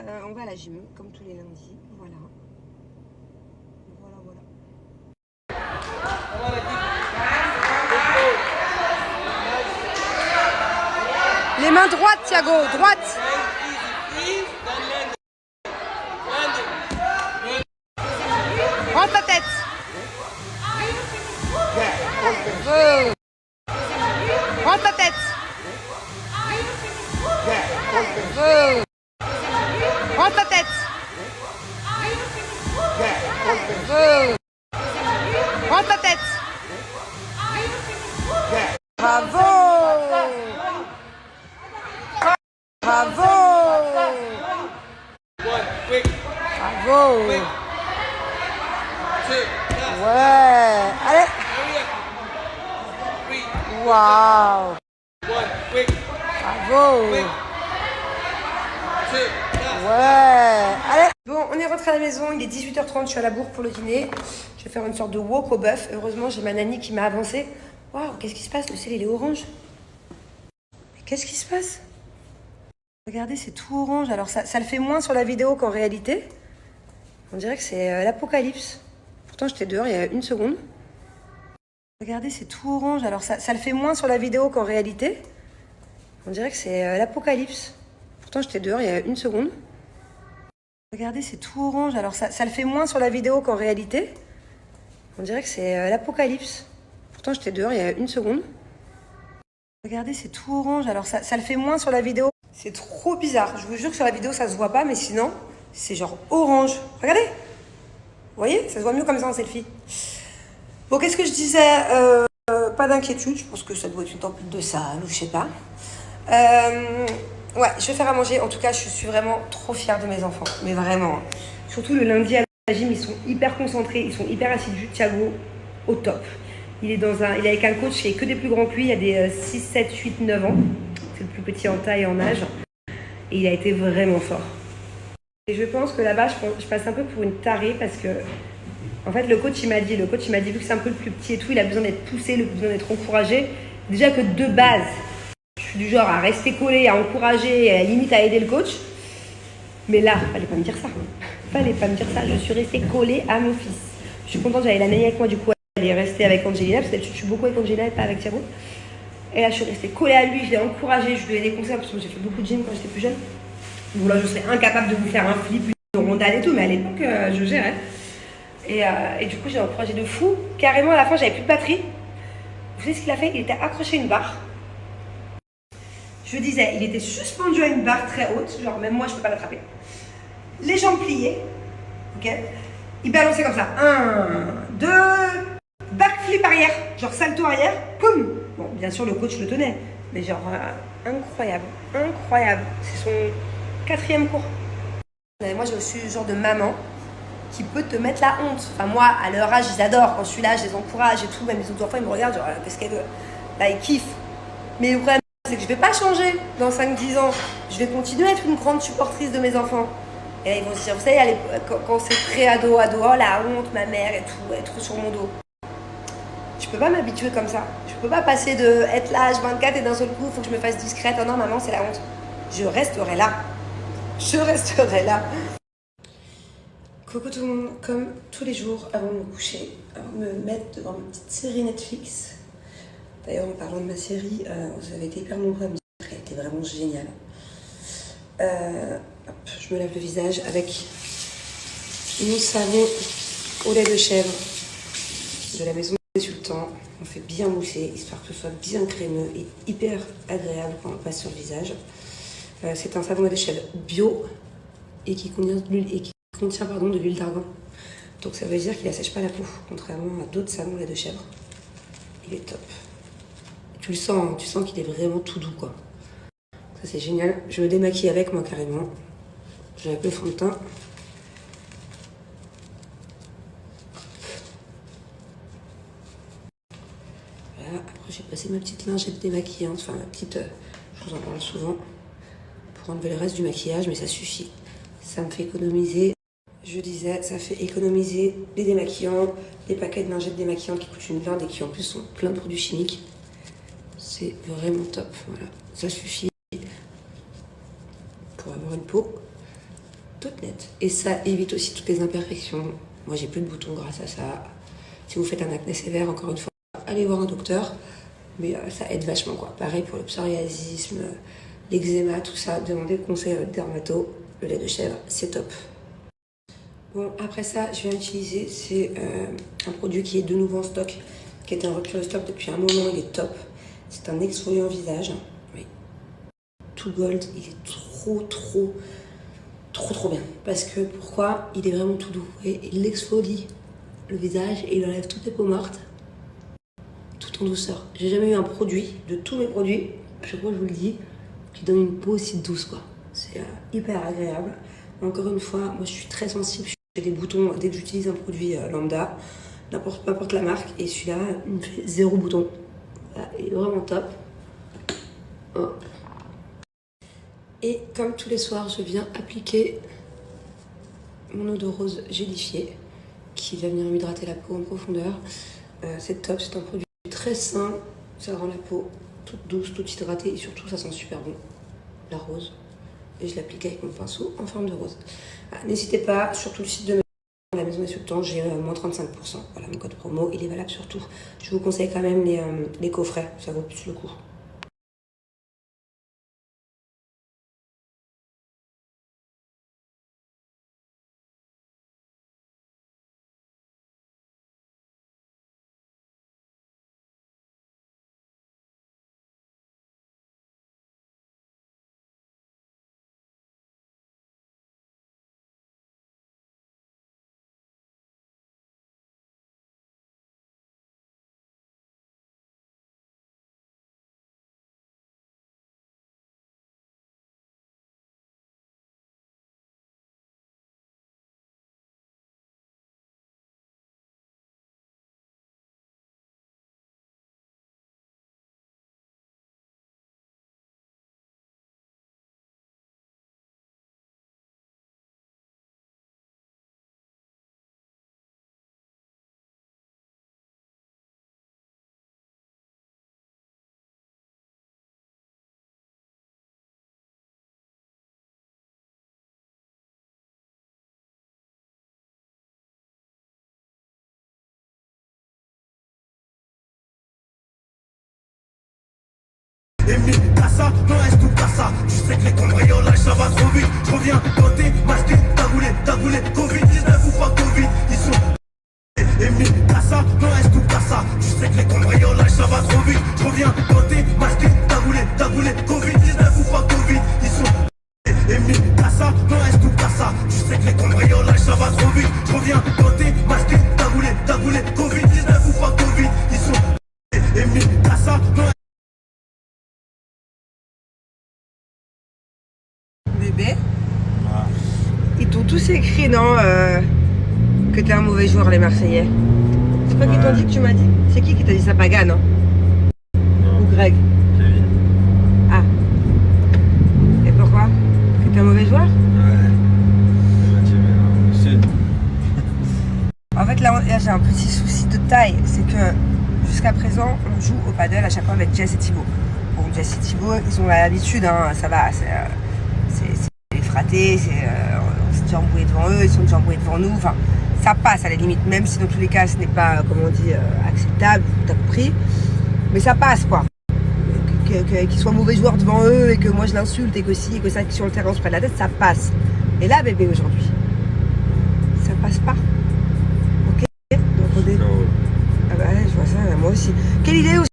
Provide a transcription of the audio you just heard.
On va à la gym, comme tous les lundis. Voilà. Voilà. Les mains droites, Thiago, droite. Prends ta tête. Prends ta tête. Prends ta tête. Prends ta tête. Bravo. Bravo. Bravo. Ouais. Allez. Waouh. Bravo. Ouais. Allez. Bon, on est rentré à la maison, il est 18h30, je suis à la bourre pour le dîner. Je vais faire une sorte de wok au bœuf. Heureusement, j'ai ma nanny qui m'a avancé. Waouh, qu'est-ce qui se passe? Le ciel, il est orange. Mais qu'est-ce qui se passe? Regardez, c'est tout orange. Alors, ça le fait moins sur la vidéo qu'en réalité. On dirait que c'est l'apocalypse. Pourtant, j'étais dehors il y a une seconde. Regardez, c'est tout orange. Alors, ça le fait moins sur la vidéo qu'en réalité. On dirait que c'est l'apocalypse. Pourtant, j'étais dehors il y a une seconde. Regardez, c'est tout orange. Alors, ça le fait moins sur la vidéo qu'en réalité. On dirait que c'est l'apocalypse. Pourtant, j'étais dehors il y a une seconde. Regardez, c'est tout orange. Alors, ça le fait moins sur la vidéo. C'est trop bizarre. Je vous jure que sur la vidéo, ça se voit pas, mais sinon, c'est genre orange. Regardez. Vous voyez? Ça se voit mieux comme ça en selfie. Bon, qu'est-ce que je disais? Pas d'inquiétude. Je pense que ça doit être une tempête de salle ou je sais pas. Ouais, je vais faire à manger. En tout cas, je suis vraiment trop fière de mes enfants. Mais vraiment. Surtout le lundi à la gym, ils sont hyper concentrés, ils sont hyper assidus. Thiago, au top. Il est avec un coach qui est que des plus grands que lui. Il y a des 6, 7, 8, 9 ans. C'est le plus petit en taille et en âge. Et il a été vraiment fort. Et je pense que là-bas, je passe un peu pour une tarée parce que, en fait, le coach, il m'a dit, vu que c'est un peu le plus petit et tout, il a besoin d'être poussé, il a besoin d'être encouragé. Déjà que de base, je suis du genre à rester collée, à encourager, à limite à aider le coach. Mais là, fallait pas me dire ça. Fallait pas me dire ça. Je suis restée collée à mon fils. Je suis contente, j'avais la nanny avec moi, du coup, elle est restée avec Angelina, parce que je suis beaucoup avec Angelina et pas avec Thiago. Et là, je suis restée collée à lui, je l'ai encouragé, je lui ai des conseils, parce que j'ai fait beaucoup de gym quand j'étais plus jeune. Donc là, je serais incapable de vous faire un flip, une rondade et tout, mais à l'époque, je gérais. Et du coup, j'ai encouragé de fou. Carrément, à la fin, j'avais plus de batterie. Vous savez ce qu'il a fait? Il était accroché à une barre. Je disais, il était suspendu à une barre très haute, genre même moi, je peux pas l'attraper. Les jambes pliées, ok? Il balançait comme ça. 1, 2, backflip arrière, genre salto arrière, poum! Bon, bien sûr, le coach le tenait, mais genre incroyable, incroyable. C'est son 4e cours. Moi, je suis le genre de maman qui peut te mettre la honte. Enfin, moi, à leur âge, ils adorent. Quand je suis là, je les encourage et tout. Même les autres enfants, ils me regardent, genre, qu'est-ce qu'elle veut? Là, ils kiffent. Mais le problème, c'est que je vais pas changer dans 5-10 ans. Je vais continuer à être une grande supportrice de mes enfants. Et là, ils vont se dire, vous savez, quand c'est pré-ado, oh la honte, ma mère et tout, être sur mon dos. Je peux pas m'habituer comme ça. Je peux pas passer de être là H24 et d'un seul coup, il faut que je me fasse discrète. Oh non, maman, c'est la honte. Je resterai là. Je resterai là. Coucou tout le monde, comme tous les jours avant de me coucher, avant de me mettre devant ma petite série Netflix. D'ailleurs, en parlant de ma série, vous avez été hyper nombreux à me dire qu'elle était vraiment géniale. Je me lave le visage avec mon savon au lait de chèvre de la maison des sultans. On fait bien mousser, histoire que ce soit bien crémeux et hyper agréable quand on passe sur le visage. C'est un savon au lait de chèvre bio et qui contient de l'huile d'argan. Donc ça veut dire qu'il assèche pas la peau, contrairement à d'autres savons au lait de chèvre. Il est top. Tu le sens, hein, tu sens qu'il est vraiment tout doux, quoi. Ça c'est génial. Je me démaquille avec, moi, carrément. J'ai un peu de fond de teint. Voilà. Après j'ai passé ma petite lingette démaquillante, enfin ma petite, je vous en parle souvent, pour enlever le reste du maquillage, mais ça suffit. Ça me fait économiser. Je disais, ça fait économiser les démaquillants, les paquets de lingettes démaquillantes qui coûtent une blinde et qui en plus sont plein de produits chimiques. C'est vraiment top, voilà. Ça suffit pour avoir une peau toute nette. Et ça évite aussi toutes les imperfections. Moi, j'ai plus de boutons grâce à ça. Si vous faites un acné sévère, encore une fois, allez voir un docteur. Mais ça aide vachement, quoi. Pareil pour le psoriasisme, l'eczéma, tout ça. Demandez conseil à votre dermato. Le lait de chèvre, c'est top. Bon, après ça, je viens utiliser, c'est un produit qui est de nouveau en stock, qui était en rupture de stock depuis un moment, il est top. C'est un exfoliant visage. Oui. Tout gold, il est trop bien. Parce que, pourquoi? Il est vraiment tout doux. Et il exfolie le visage et il enlève toutes les peaux mortes, tout en douceur. J'ai jamais eu un produit, de tous mes produits, je crois que je vous le dis, qui donne une peau aussi douce, quoi. C'est hyper agréable. Encore une fois, moi je suis très sensible. J'ai des boutons dès que j'utilise un produit lambda, peu importe la marque, et celui-là, il me fait 0 bouton. Voilà, il est vraiment top. Oh. Et comme tous les soirs, je viens appliquer mon eau de rose gélifiée qui va venir m'hydrater la peau en profondeur. C'est top, c'est un produit très sain, ça rend la peau toute douce, toute hydratée et surtout ça sent super bon, la rose. Et je l'applique avec mon pinceau en forme de rose. N'hésitez pas, surtout le site de la maison des sultans, j'ai moins 35%. Voilà, mon code promo, il est valable sur tout. Je vous conseille quand même les coffrets, ça vaut plus le coup. Et mi casa, no es tu casa. Je sais que les cambriolages ça va trop vite. Je reviens quand t'es masqué, tagoulé, Covid-19 ou pas Covid, ils sont. Et mi casa, no es tu casa. Je sais que les cambriolages ça va trop vite. Je reviens quand t'es masqué, tagoulé, Covid-19 ou pas Covid, ils sont. Et mi casa, no es tu casa. Je sais que les cambriolages ça va trop vite. Je reviens quand t'es masqué, tagoulé, Covid-19 ou pas Covid, ils sont. Et mi casa, no es. Bébé, ils t'ont tous écrit, non, que t'es un mauvais joueur, les Marseillais. C'est quoi qui t'ont dit, que tu m'as dit? C'est qui t'a dit ça, Paga, non? Ou Greg? Kevin. Ah. Et pourquoi? Que t'es un mauvais joueur? Ouais. En fait, là j'ai un petit souci de taille. C'est que jusqu'à présent, on joue au paddle à chaque fois avec Jess et Thibaut. Bon, Jess et Thibaut, ils ont l'habitude, hein, ça va. C'est les fratés, on s'est déjà embrouillé devant eux, ils sont déjà embrouillés devant nous. Enfin, ça passe à la limite, même si dans tous les cas, ce n'est pas, comme on dit, acceptable, t'as compris. Mais ça passe, quoi. Qu'ils soient mauvais joueurs devant eux et que moi je l'insulte et que si, et que ça, qui sur le terrain on se prenne la tête, ça passe. Et là, bébé, aujourd'hui, ça passe pas. Ok? Donc, ah bah, je vois ça, moi aussi. Quelle idée aussi